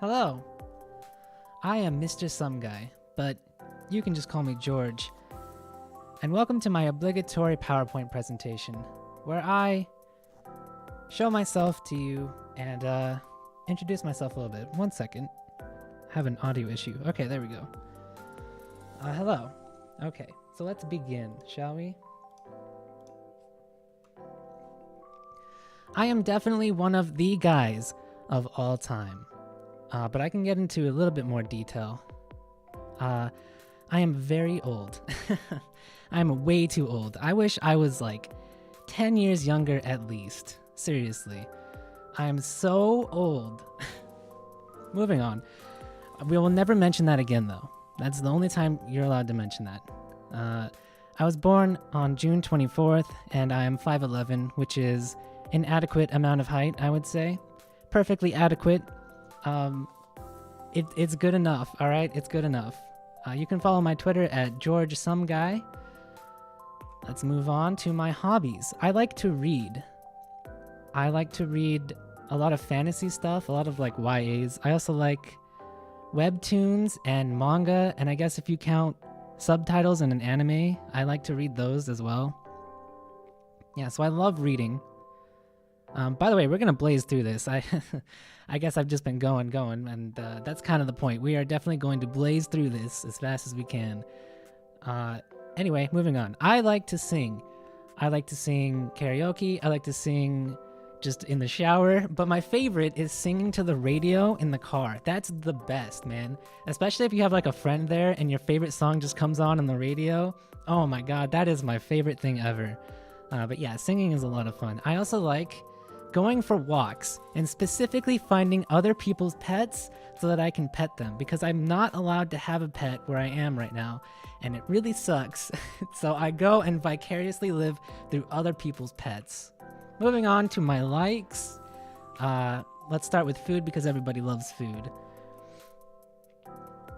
Hello, I am Mr.SomeGuy, but you can just call me George. And welcome to my obligatory PowerPoint presentation, where I show myself to you and introduce myself a little bit. One second. I have an audio issue. Okay, there we go. Hello. Okay, so let's begin, shall we? I am definitely one of the guys of all time. But I can get into a little bit more detail. I am very old. I'm way too old. I wish I was like 10 years younger at least. Seriously. I'm so old. Moving on. We will never mention that again though. That's the only time you're allowed to mention that. I was born on June 24th and I am 5'11", which is an adequate amount of height, I would say. Perfectly adequate. It's good enough, all right? It's good enough. You can follow my Twitter at DOVA-SYNDROME. Let's move on to my hobbies. I like to read. I like to read a lot of fantasy stuff, a lot of like YAs. I also like webtoons and manga, and I guess if you count subtitles in an anime, I like to read those as well. Yeah, so I love reading. By the way, we're gonna blaze through this. I guess I've just been going, and that's kind of the point. We are definitely going to blaze through this as fast as we can. Anyway, moving on. I like to sing. I like to sing karaoke. I like to sing just in the shower. But my favorite is singing to the radio in the car. That's the best, man. Especially if you have like a friend there and your favorite song just comes on the radio. Oh my god, that is my favorite thing ever. But yeah, singing is a lot of fun. I also like going for walks and specifically finding other people's pets so that I can pet them, because I'm not allowed to have a pet where I am right now and it really sucks. So I go and vicariously live through other people's pets. Moving on to my likes. Let's start with food because everybody loves food.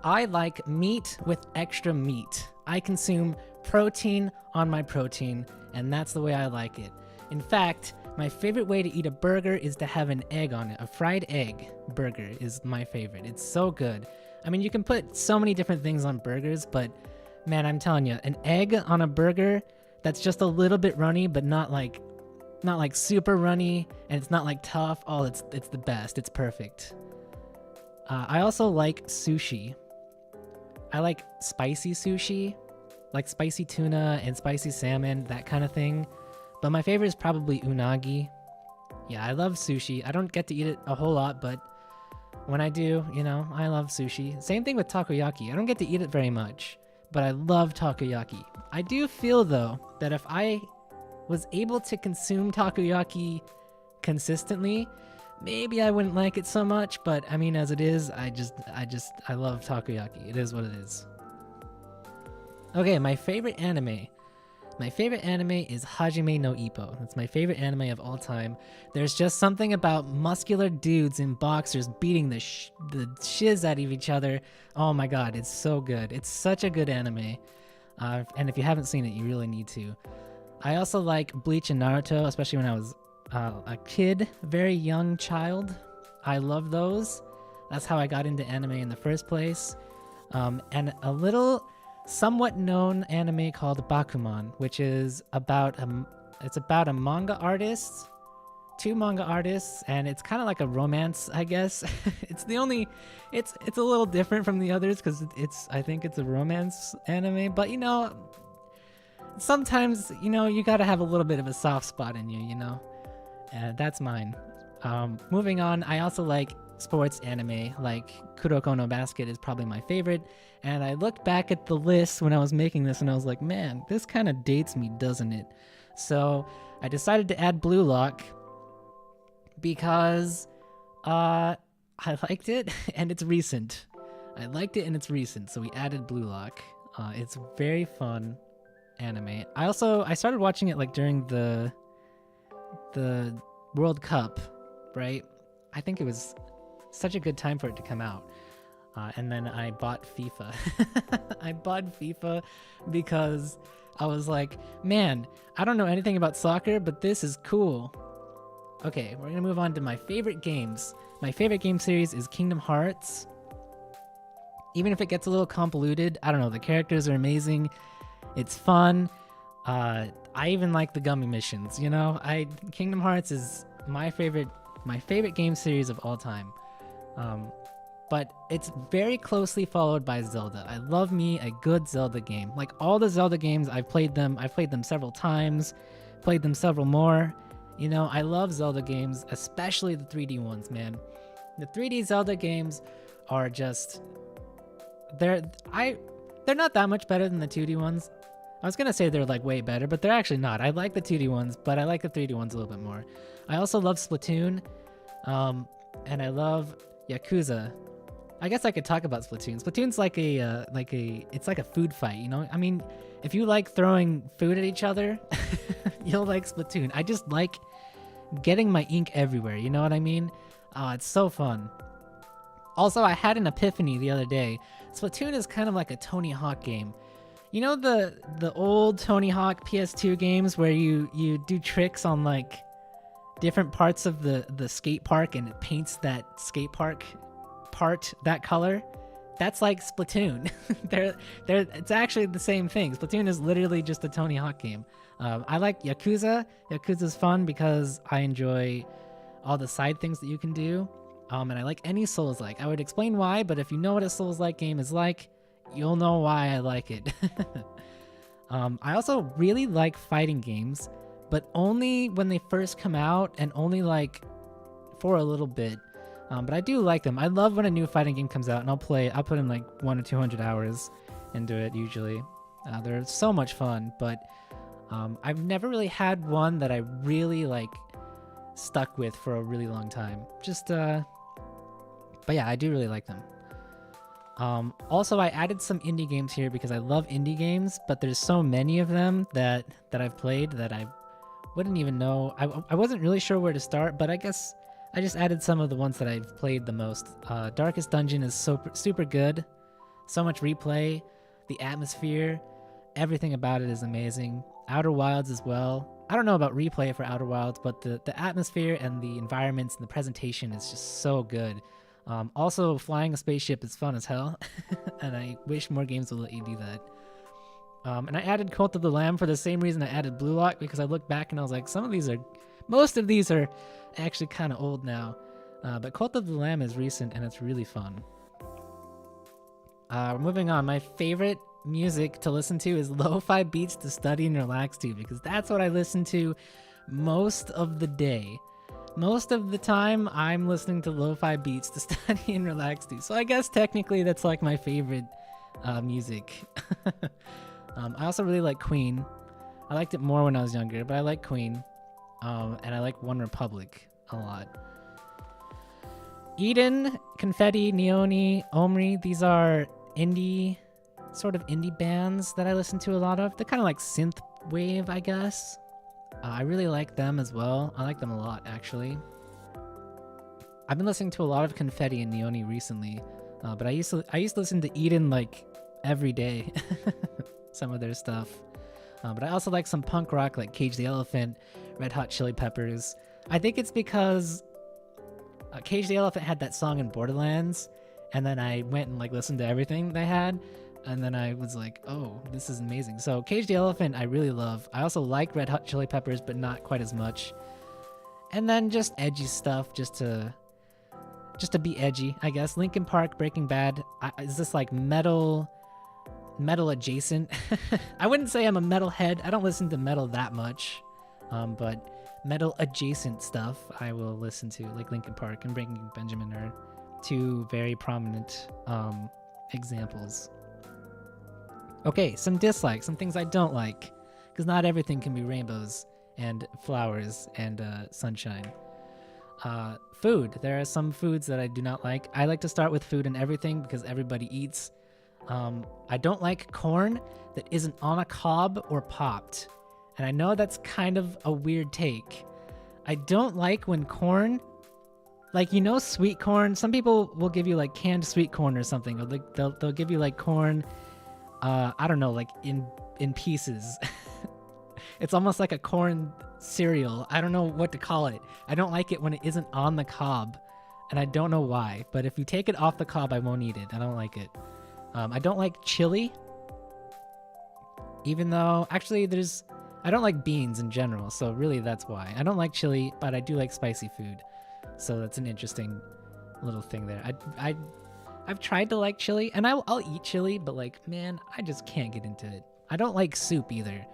I like meat with extra meat. I consume protein on my protein, and that's the way I like it. In fact, my favorite way to eat a burger is to have an egg on it. A fried egg burger is my favorite. It's so good. I mean, you can put so many different things on burgers, but man, I'm telling you, an egg on a burger that's just a little bit runny, but not like super runny, and it's not like tough. Oh, it's the best. It's perfect. I also like sushi. I like spicy sushi, like spicy tuna and spicy salmon, that kind of thing. But my favorite is probably unagi. Yeah, I love sushi. I don't get to eat it a whole lot, but when I do, you know, I love sushi. Same thing with takoyaki. I don't get to eat it very much, but I love takoyaki. I do feel, though, that if I was able to consume takoyaki consistently, maybe I wouldn't like it so much, but I mean, as it is, I love takoyaki. It is what it is. Okay, my favorite anime. My favorite anime is Hajime no Ippo. That's my favorite anime of all time. There's just something about muscular dudes in boxers beating the shiz out of each other. Oh my god, it's so good. It's such a good anime. And if you haven't seen it, you really need to. I also like Bleach and Naruto, especially when I was a kid, very young child. I love those. That's how I got into anime in the first place. And a little somewhat known anime called Bakuman, which is about a manga artist, two manga artists, and it's kind of like a romance, I guess. It's a little different from the others because I think it's a romance anime, but you know, sometimes, you know, you gotta have a little bit of a soft spot in you, you know, and that's mine. Moving on, I also like sports anime, like Kuroko no Basket is probably my favorite, and I looked back at the list when I was making this and I was like, man, this kind of dates me, doesn't it? So I decided to add Blue Lock because I liked it and it's recent. I liked it and it's recent, so we added Blue Lock. It's very fun anime. I started watching it like during the World Cup, right? I think it was such a good time for it to come out. And then I bought FIFA. I bought FIFA because I was like, man, I don't know anything about soccer, but this is cool. Okay, we're gonna move on to my favorite games. My favorite game series is Kingdom Hearts. Even if it gets a little convoluted, I don't know, the characters are amazing. It's fun. I even like the gummy missions, you know? Kingdom Hearts is my favorite game series of all time. But it's very closely followed by Zelda. I love me a good Zelda game. Like all the Zelda games, I've played them several times, played them several more. You know, I love Zelda games, especially the 3D ones, man. The 3D Zelda games are just, they're not that much better than the 2D ones. I was gonna say they're like way better, but they're actually not. I like the 2D ones, but I like the 3D ones a little bit more. I also love Splatoon, and I love Yakuza. I guess I could talk about Splatoon. Splatoon's it's like a food fight, you know? I mean, if you like throwing food at each other, you'll like Splatoon. I just like getting my ink everywhere, you know what I mean? It's so fun. Also, I had an epiphany the other day. Splatoon is kind of like a Tony Hawk game. You know the old Tony Hawk PS2 games where you do tricks on like different parts of the skate park and it paints that skate park part that color? That's like Splatoon. It's actually the same thing. Splatoon is literally just a Tony Hawk game. I like Yakuza. Yakuza's fun because I enjoy all the side things that you can do. And I like any Souls-like. I would explain why, but if you know what a Souls-like game is like, you'll know why I like it. I also really like fighting games, but only when they first come out and only like for a little bit. But I do like them. I love when a new fighting game comes out and I'll put in like 100 or 200 hours into it usually. They're so much fun, but I've never really had one that I really like stuck with for a really long time. But yeah, I do really like them. Also, I added some indie games here because I love indie games, but there's so many of them that I've played that I wouldn't even know. I wasn't really sure where to start, but I guess I just added some of the ones that I've played the most. Darkest Dungeon is super good. So much replay, the atmosphere, everything about it is amazing. Outer Wilds as well. I don't know about replay for Outer Wilds, but the atmosphere and the environments and the presentation is just so good. Also, flying a spaceship is fun as hell, and I wish more games would let you do that. And I added Cult of the Lamb for the same reason I added Blue Lock, because I looked back and I was like, most of these are actually kind of old now. But Cult of the Lamb is recent and it's really fun. Moving on, my favorite music to listen to is lo-fi beats to study and relax to, because that's what I listen to most of the day. Most of the time, I'm listening to lo-fi beats to study and relax to. So I guess technically that's like my favorite music. I also really like Queen. I liked it more when I was younger, but I like Queen. And I like One Republic a lot. Eden, Confetti, Neoni, Omri, these are sort of indie bands that I listen to a lot of. They're kind of like synth wave, I guess. I really like them as well. I like them a lot, actually. I've been listening to a lot of Confetti and Neoni recently, but I used to listen to Eden like every day. Some of their stuff. But I also like some punk rock like Cage the Elephant, Red Hot Chili Peppers. I think it's because Cage the Elephant had that song in Borderlands, and then I went and like listened to everything they had. And then I was like, oh, this is amazing. So Cage the Elephant, I really love. I also like Red Hot Chili Peppers, but not quite as much. And then just edgy stuff, just to be edgy, I guess. Linkin Park, Breaking Bad. Is this like metal adjacent? I wouldn't say I'm a metalhead. I don't listen to metal that much. But metal adjacent stuff I will listen to, like Linkin Park and Breaking Benjamin are two very prominent examples. Okay, some dislikes, some things I don't like, because not everything can be rainbows and flowers and sunshine. Food. There are some foods that I do not like. I like to start with food and everything because everybody eats. I don't like corn that isn't on a cob or popped. And I know that's kind of a weird take. I don't like when corn, like, you know, sweet corn. Some people will give you like canned sweet corn or something. Or like they'll give you like corn, I don't know, like in pieces. It's almost like a corn cereal. I don't know what to call it. I don't like it when it isn't on the cob and I don't know why, but if you take it off the cob, I won't eat it. I don't like it. I don't like chili, even though actually I don't like beans in general, so really that's why. I don't like chili, but I do like spicy food, so that's an interesting little thing there. I've tried to like chili, and I'll eat chili, but like, man, I just can't get into it. I don't like soup either,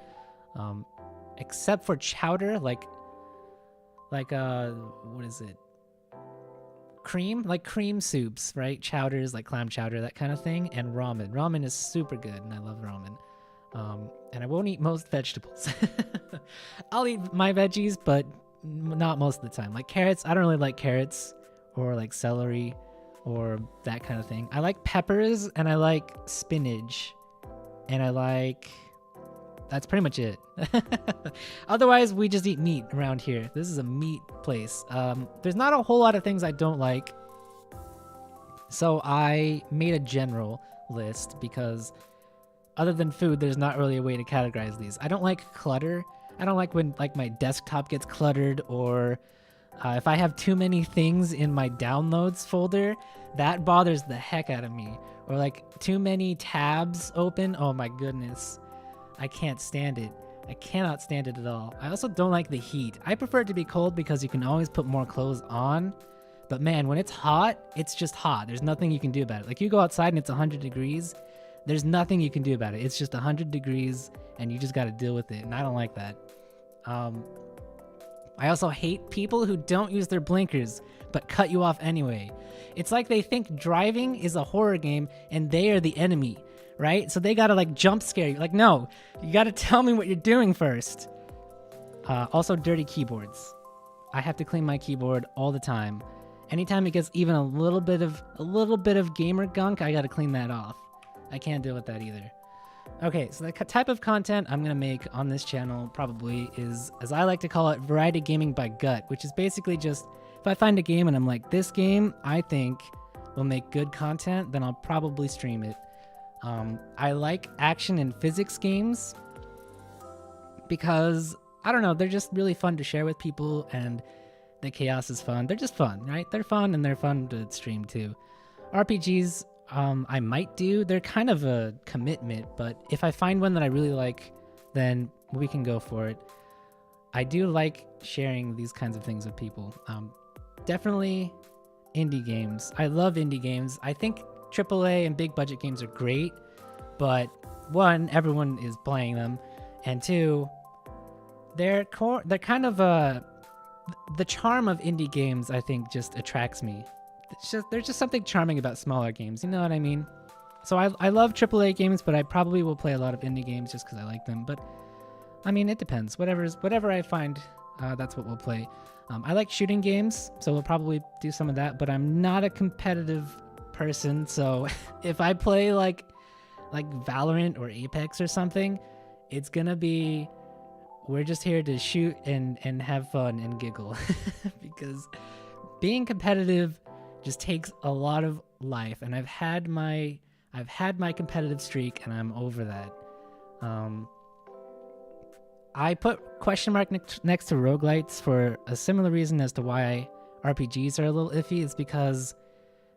except for chowder, like what is it? Cream, like cream soups, right? Chowders, like clam chowder, that kind of thing, and ramen. Ramen is super good, and I love ramen. And I won't eat most vegetables. I'll eat my veggies, but not most of the time. Like carrots, I don't really like carrots, or like celery, or that kind of thing. I like peppers, and I like spinach, and that's pretty much it. Otherwise, we just eat meat around here. This is a meat place. There's not a whole lot of things I don't like, so I made a general list because other than food, there's not really a way to categorize these. I don't like clutter. I don't like when like my desktop gets cluttered, or if I have too many things in my downloads folder, that bothers the heck out of me. Or like too many tabs open. Oh my goodness. I can't stand it. I cannot stand it at all. I also don't like the heat. I prefer it to be cold because you can always put more clothes on. But man, when it's hot, it's just hot. There's nothing you can do about it. Like you go outside and it's 100 degrees. There's nothing you can do about it. It's just 100 degrees and you just got to deal with it. And I don't like that. I also hate people who don't use their blinkers but cut you off anyway. It's like they think driving is a horror game and they are the enemy, right? So they gotta like jump scare you. Like, no, you gotta tell me what you're doing first. Also, dirty keyboards. I have to clean my keyboard all the time. Anytime it gets even a little bit of gamer gunk, I gotta clean that off. I can't deal with that either. Okay, so the type of content I'm gonna make on this channel probably is, as I like to call it, variety gaming by gut, which is basically just, if I find a game and I'm like, this game I think will make good content, then I'll probably stream it. I like action and physics games because, I don't know, they're just really fun to share with people and the chaos is fun. They're just fun, right? They're fun and they're fun to stream too. RPGs, I might do. They're kind of a commitment, but if I find one that I really like, then we can go for it. I do like sharing these kinds of things with people. Definitely indie games. I love indie games. I think AAA and big budget games are great, but one, everyone is playing them, and two, they're kind of the charm of indie games, I think, just attracts me. There's just something charming about smaller games, you know what I mean? So I love AAA games, but I probably will play a lot of indie games just because I like them. But I mean, it depends. Whatever I find, that's what we'll play. I like shooting games, so we'll probably do some of that. But I'm not a competitive person, so if I play like Valorant or Apex or something, it's gonna be, we're just here to shoot and have fun and giggle because being competitive just takes a lot of life, and I've had my competitive streak and I'm over that. I put question mark next to roguelites for a similar reason as to why RPGs are a little iffy. It's because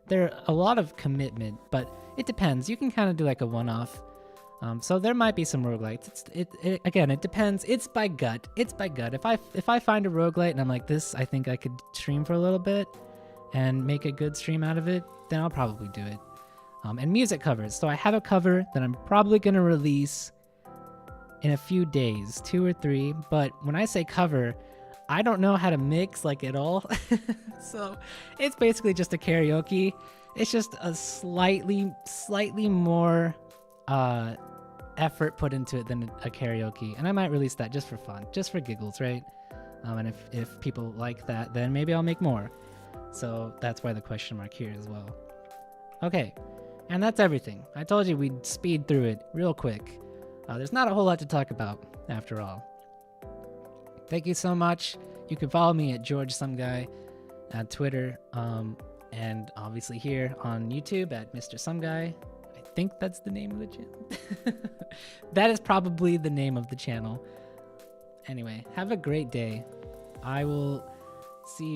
they're a lot of commitment, but it depends. You can kind of do like a one-off. So there might be some roguelites. Again, it depends. It's by gut. If I find a roguelite and I'm like, this, I think I could stream for a little bit and make a good stream out of it, then I'll probably do it. And music covers. So I have a cover that I'm probably going to release in a few days, 2 or 3. But when I say cover, I don't know how to mix like at all. So it's basically just a karaoke. It's just a slightly more effort put into it than a karaoke. And I might release that just for fun, just for giggles, right? And if people like that, then maybe I'll make more. So that's why the question mark here as well. Okay, and that's everything. I told you we'd speed through it real quick. There's not a whole lot to talk about after all. Thank you so much. You can follow me at DOVA-SYNDROME at Twitter, and obviously here on YouTube at Mr.SomeGuy. I think that's the name of the channel. That is probably the name of the channel. Anyway, have a great day. I will see you